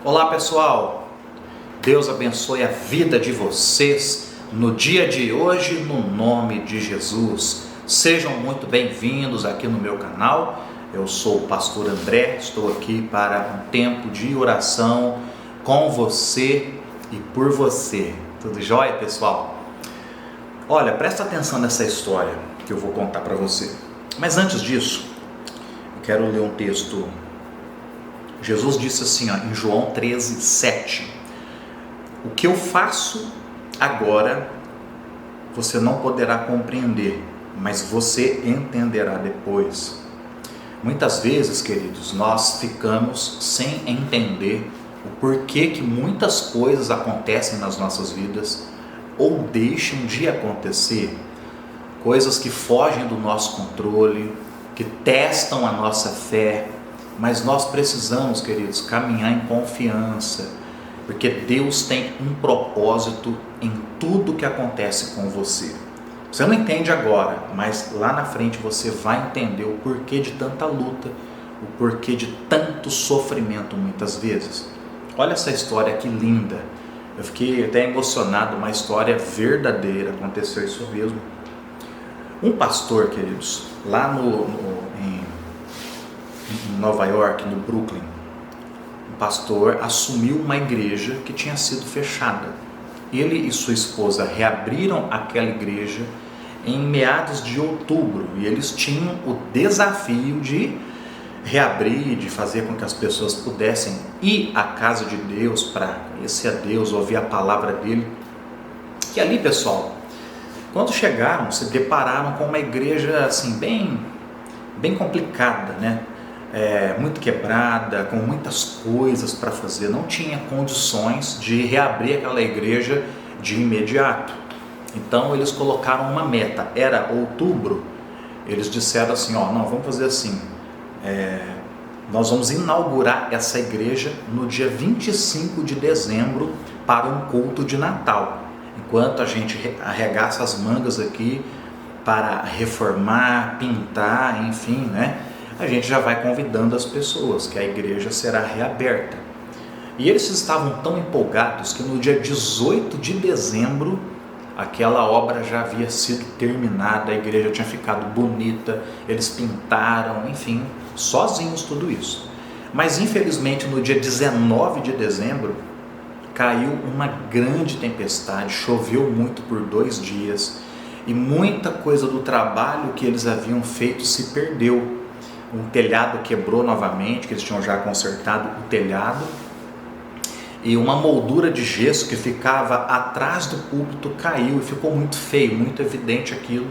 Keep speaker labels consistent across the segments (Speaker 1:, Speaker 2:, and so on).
Speaker 1: Olá pessoal, Deus abençoe a vida de vocês no dia de hoje, no nome de Jesus. Sejam muito bem-vindos aqui no meu canal. Eu sou o pastor André, estou aqui para um tempo de oração com você e por você. Tudo jóia, pessoal? Olha, presta atenção nessa história que eu vou contar para você. Mas antes disso, eu quero ler um texto. Jesus disse assim, em João 13:7: o que eu faço agora você não poderá compreender, mas você entenderá depois. Muitas vezes, queridos, nós ficamos sem entender o porquê que muitas coisas acontecem nas nossas vidas ou deixam de acontecer, coisas que fogem do nosso controle, que testam a nossa fé. Mas nós precisamos, queridos, caminhar em confiança, porque Deus tem um propósito em tudo que acontece com você. Você não entende agora, mas lá na frente você vai entender o porquê de tanta luta, o porquê de tanto sofrimento muitas vezes. Olha essa história que linda. Eu fiquei até emocionado, uma história verdadeira, aconteceu isso mesmo. Um pastor, queridos, lá em Nova York, no Brooklyn, um pastor assumiu uma igreja que tinha sido fechada. Ele e sua esposa reabriram aquela igreja em meados de outubro e eles tinham o desafio de reabrir, de fazer com que as pessoas pudessem ir à casa de Deus para conhecer a Deus, ouvir a palavra dele. E ali, pessoal, quando chegaram, se depararam com uma igreja assim bem complicada, né? Muito quebrada, com muitas coisas para fazer, não tinha condições de reabrir aquela igreja de imediato. Então eles colocaram uma meta, era outubro. Eles disseram assim, não, vamos fazer assim, nós vamos inaugurar essa igreja no dia 25 de dezembro para um culto de Natal, enquanto a gente arregaça as mangas aqui para reformar, pintar, enfim, né? A gente já vai convidando as pessoas, que a igreja será reaberta. E eles estavam tão empolgados que no dia 18 de dezembro, aquela obra já havia sido terminada, a igreja tinha ficado bonita, eles pintaram, enfim, sozinhos tudo isso. Mas infelizmente no dia 19 de dezembro, caiu uma grande tempestade, choveu muito por 2 dias, e muita coisa do trabalho que eles haviam feito se perdeu. Um telhado quebrou novamente, que eles tinham já consertado o telhado, e uma moldura de gesso que ficava atrás do púlpito caiu e ficou muito feio, muito evidente aquilo.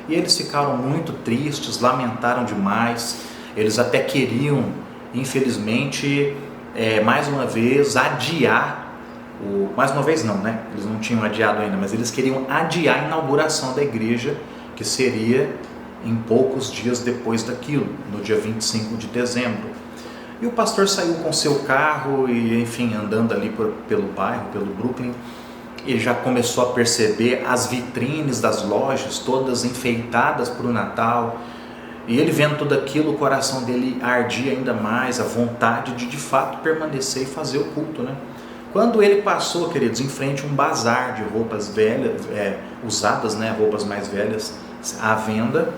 Speaker 1: E eles ficaram muito tristes, lamentaram demais. Eles até queriam, infelizmente, mais uma vez adiar, mais uma vez não, né? Eles não tinham adiado ainda, mas eles queriam adiar a inauguração da igreja, que seria em poucos dias depois daquilo, no dia 25 de dezembro. E o pastor saiu com seu carro e, enfim, andando ali pelo bairro, pelo Brooklyn, ele já começou a perceber as vitrines das lojas todas enfeitadas para o Natal, e ele vendo tudo aquilo, o coração dele ardia ainda mais, a vontade de fato permanecer e fazer o culto, né? Quando ele passou, queridos, em frente a um bazar de roupas velhas, usadas, né, roupas mais velhas, à venda,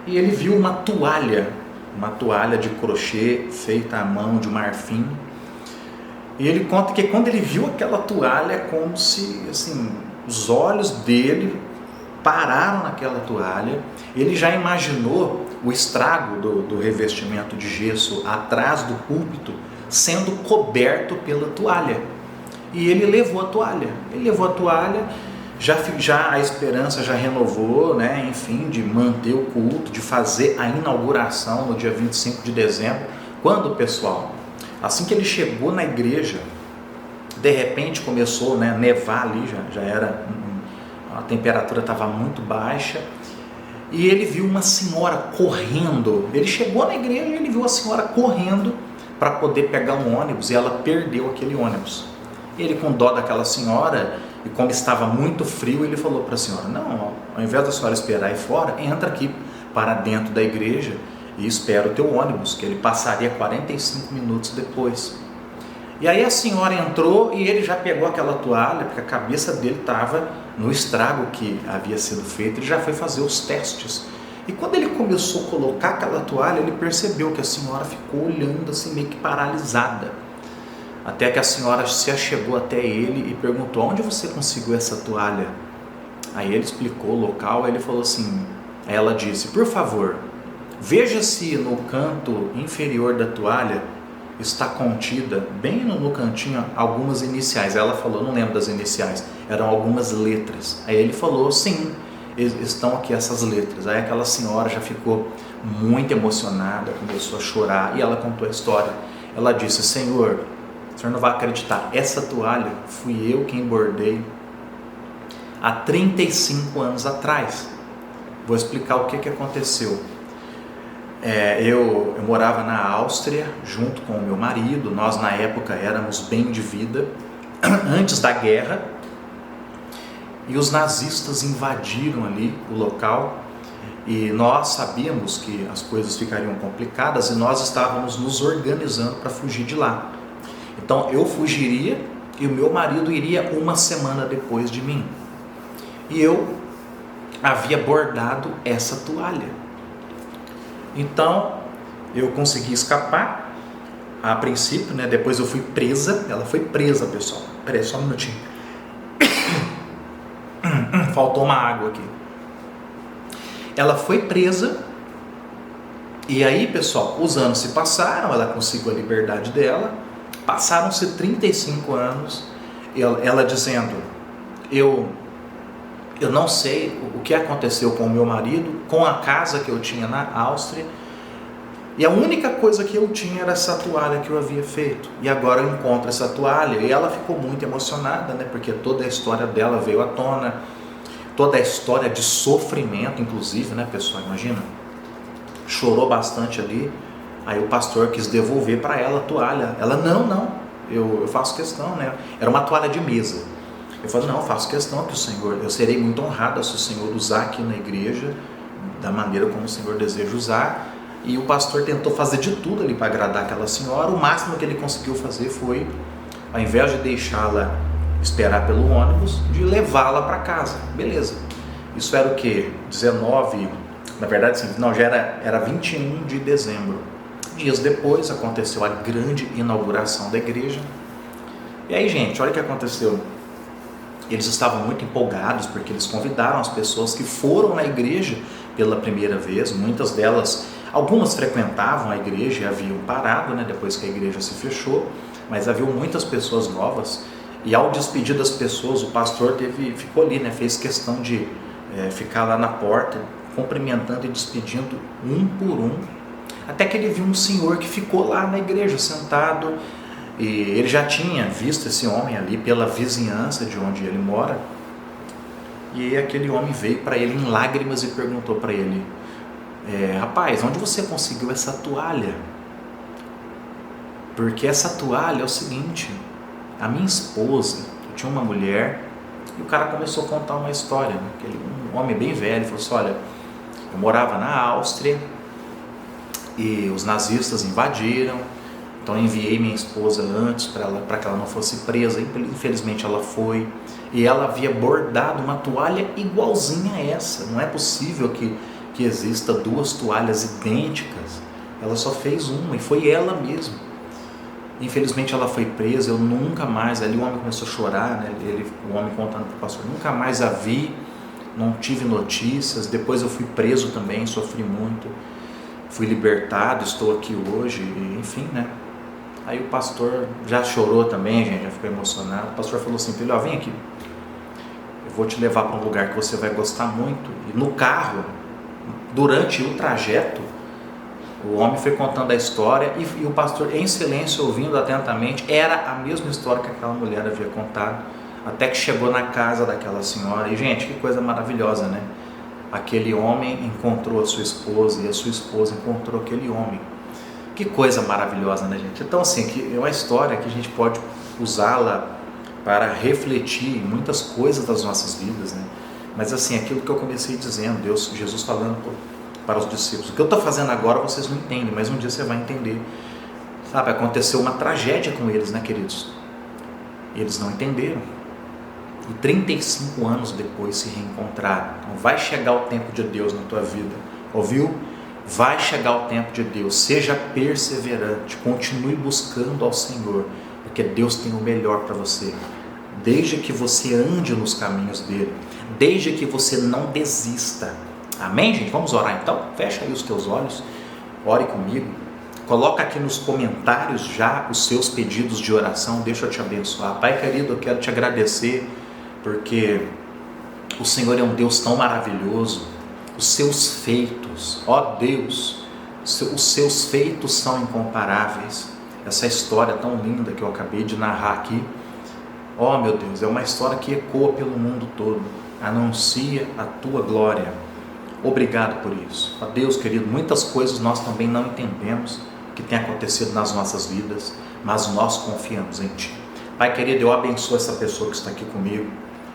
Speaker 1: e ele viu uma toalha de crochê feita à mão, de marfim. E ele conta que quando ele viu aquela toalha, como se assim, os olhos dele pararam naquela toalha. Ele já imaginou o estrago do revestimento de gesso atrás do púlpito sendo coberto pela toalha. E ele levou a toalha. Já a esperança já renovou, né? Enfim, de manter o culto, de fazer a inauguração no dia 25 de dezembro. Quando, pessoal, assim que ele chegou na igreja, de repente começou, né, a nevar ali, já era, a temperatura estava muito baixa, e ele viu uma senhora correndo. Ele chegou na igreja e ele viu a senhora correndo para poder pegar um ônibus, e ela perdeu aquele ônibus. Ele, com dó daquela senhora, e como estava muito frio, ele falou para a senhora, não, ao invés da senhora esperar aí fora, entra aqui para dentro da igreja e espera o teu ônibus, que ele passaria 45 minutos depois. E aí a senhora entrou e ele já pegou aquela toalha, porque a cabeça dele estava no estrago que havia sido feito, ele já foi fazer os testes. E quando ele começou a colocar aquela toalha, ele percebeu que a senhora ficou olhando assim, meio que paralisada. Até que a senhora se achegou até ele e perguntou: onde você conseguiu essa toalha? Aí ele explicou o local, aí ele falou assim, aí ela disse: por favor, veja se no canto inferior da toalha está contida, bem no cantinho, algumas iniciais. Ela falou: não lembro das iniciais, eram algumas letras. Aí ele falou: sim, estão aqui essas letras. Aí aquela senhora já ficou muito emocionada, começou a chorar e ela contou a história. Ela disse: Senhor, o senhor não vai acreditar, essa toalha fui eu quem bordei há 35 anos atrás. Vou explicar o que aconteceu. Eu morava na Áustria junto com o meu marido. Nós na época éramos bem de vida, antes da guerra, e os nazistas invadiram ali o local e nós sabíamos que as coisas ficariam complicadas e nós estávamos nos organizando para fugir de lá. Então eu fugiria e o meu marido iria uma semana depois de mim. E eu havia bordado essa toalha. Então eu consegui escapar a princípio, né? Depois eu fui presa. Ela foi presa, pessoal. Peraí, só um minutinho. Faltou uma água aqui. Ela foi presa. E aí, pessoal, os anos se passaram. Ela conseguiu a liberdade dela. Passaram-se 35 anos. Ela dizendo: eu não sei o que aconteceu com o meu marido, com a casa que eu tinha na Áustria, e a única coisa que eu tinha era essa toalha que eu havia feito, e agora eu encontro essa toalha. E ela ficou muito emocionada, né? Porque toda a história dela veio à tona, toda a história de sofrimento, inclusive, né, pessoal? Imagina, chorou bastante ali. Aí o pastor quis devolver para ela a toalha. Ela: não, eu faço questão, né? Era uma toalha de mesa. Eu falei: não, eu faço questão que o Senhor, eu serei muito honrado se o Senhor usar aqui na igreja da maneira como o Senhor deseja usar. E o pastor tentou fazer de tudo ali para agradar aquela senhora. O máximo que ele conseguiu fazer foi, ao invés de deixá-la esperar pelo ônibus, de levá-la para casa. Beleza. Isso era o quê? 19, na verdade sim, não, já era 21 de dezembro. Dias depois aconteceu a grande inauguração da igreja. E aí, gente, olha o que aconteceu. Eles estavam muito empolgados porque eles convidaram as pessoas que foram na igreja pela primeira vez. Muitas delas, algumas frequentavam a igreja e haviam parado, né, depois que a igreja se fechou, mas haviam muitas pessoas novas. E ao despedir das pessoas, o pastor ficou ali, né, fez questão de ficar lá na porta, cumprimentando e despedindo um por um, até que ele viu um senhor que ficou lá na igreja sentado. E ele já tinha visto esse homem ali pela vizinhança de onde ele mora. E aquele homem veio para ele em lágrimas e perguntou para ele: rapaz, onde você conseguiu essa toalha? Porque essa toalha é o seguinte: a minha esposa, eu tinha uma mulher. E o cara começou a contar uma história, né? Um homem bem velho falou assim: olha, eu morava na Áustria e os nazistas invadiram. Então eu enviei minha esposa antes para que ela não fosse presa. Infelizmente ela foi. E ela havia bordado uma toalha igualzinha a essa. Não é possível que exista duas toalhas idênticas. Ela só fez uma e foi ela mesma. Infelizmente ela foi presa. Eu nunca mais... Ali o homem começou a chorar, né? O homem contando para o pastor: nunca mais a vi, não tive notícias. Depois eu fui preso também, sofri muito. Fui libertado, estou aqui hoje, enfim, né? Aí o pastor já chorou também, gente, já ficou emocionado. O pastor falou assim: filho, vem aqui, eu vou te levar para um lugar que você vai gostar muito. E no carro, durante o trajeto, o homem foi contando a história e o pastor, em silêncio, ouvindo atentamente. Era a mesma história que aquela mulher havia contado, até que chegou na casa daquela senhora. E, gente, que coisa maravilhosa, né? Aquele homem encontrou a sua esposa e a sua esposa encontrou aquele homem. Que coisa maravilhosa, né, gente? Então, assim, é uma história que a gente pode usá-la para refletir em muitas coisas das nossas vidas, né? Mas, assim, aquilo que eu comecei dizendo, Jesus falando para os discípulos: o que eu estou fazendo agora vocês não entendem, mas um dia você vai entender. Sabe, aconteceu uma tragédia com eles, né, queridos? Eles não entenderam. E 35 anos depois se reencontraram. Então vai chegar o tempo de Deus na tua vida. Ouviu? Vai chegar o tempo de Deus. Seja perseverante. Continue buscando ao Senhor. Porque Deus tem o melhor para você. Desde que você ande nos caminhos dele. Desde que você não desista. Amém, gente? Vamos orar então? Fecha aí os teus olhos. Ore comigo. Coloca aqui nos comentários já os seus pedidos de oração. Deixa eu te abençoar. Pai querido, eu quero te agradecer, porque o Senhor é um Deus tão maravilhoso. Os seus feitos, ó Deus, os seus feitos são incomparáveis. Essa história tão linda que eu acabei de narrar aqui, ó meu Deus, é uma história que ecoa pelo mundo todo. Anuncia a tua glória. Obrigado por isso. Ó Deus querido, muitas coisas nós também não entendemos que tem acontecido nas nossas vidas, mas nós confiamos em Ti. Pai querido, eu abençoo essa pessoa que está aqui comigo.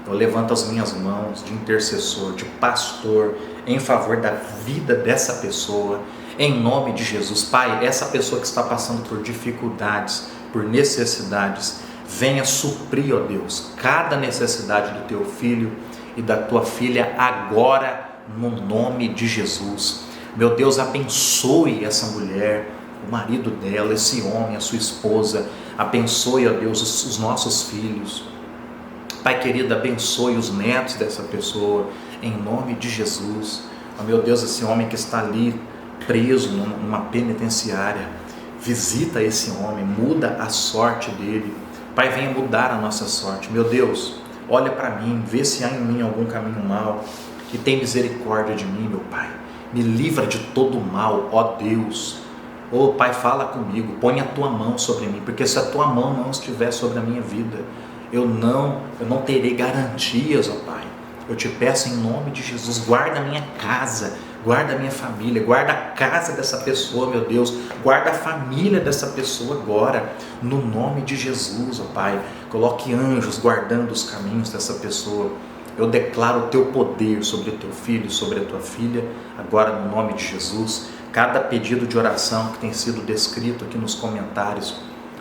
Speaker 1: Eu levanto as minhas mãos de intercessor, de pastor, em favor da vida dessa pessoa, em nome de Jesus. Pai, essa pessoa que está passando por dificuldades, por necessidades, venha suprir, ó Deus, cada necessidade do Teu filho e da Tua filha agora, no nome de Jesus. Meu Deus, abençoe essa mulher, o marido dela, esse homem, a sua esposa. Abençoe, ó Deus, os nossos filhos. Pai querido, abençoe os netos dessa pessoa, em nome de Jesus. Ó meu Deus, esse homem que está ali preso numa penitenciária, visita esse homem, muda a sorte dele. Pai, venha mudar a nossa sorte. Meu Deus, olha para mim, vê se há em mim algum caminho mau, e tem misericórdia de mim, meu Pai. Me livra de todo mal, ó Deus. Ô Pai, fala comigo, põe a Tua mão sobre mim, porque se a Tua mão não estiver sobre a minha vida, eu não terei garantias, ó Pai. Eu te peço em nome de Jesus, guarda a minha casa, guarda a minha família, guarda a casa dessa pessoa, meu Deus, guarda a família dessa pessoa agora, no nome de Jesus, ó Pai. Coloque anjos guardando os caminhos dessa pessoa. Eu declaro o Teu poder sobre o Teu filho, sobre a Tua filha, agora no nome de Jesus. Cada pedido de oração que tem sido descrito aqui nos comentários,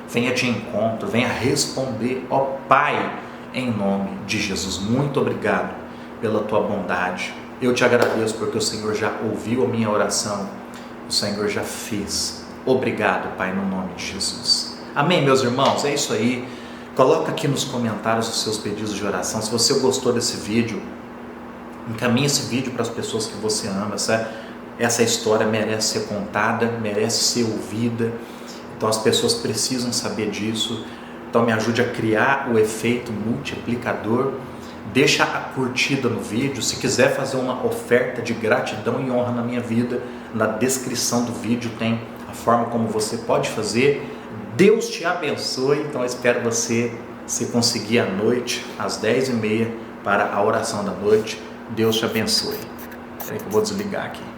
Speaker 1: venha de encontro, venha responder, ó Pai, em nome de Jesus. Muito obrigado pela Tua bondade. Eu te agradeço porque o Senhor já ouviu a minha oração, o Senhor já fez. Obrigado, Pai, no nome de Jesus. Amém, meus irmãos? É isso aí. Coloca aqui nos comentários os seus pedidos de oração. Se você gostou desse vídeo, encaminhe esse vídeo para as pessoas que você ama. Essa história merece ser contada, merece ser ouvida. Então as pessoas precisam saber disso. Então me ajude a criar o efeito multiplicador. Deixa a curtida no vídeo. Se quiser fazer uma oferta de gratidão e honra na minha vida, na descrição do vídeo tem a forma como você pode fazer. Deus te abençoe. Então eu espero você se conseguir à noite, às 10h30, para a oração da noite. Deus te abençoe. Espera aí que eu vou desligar aqui.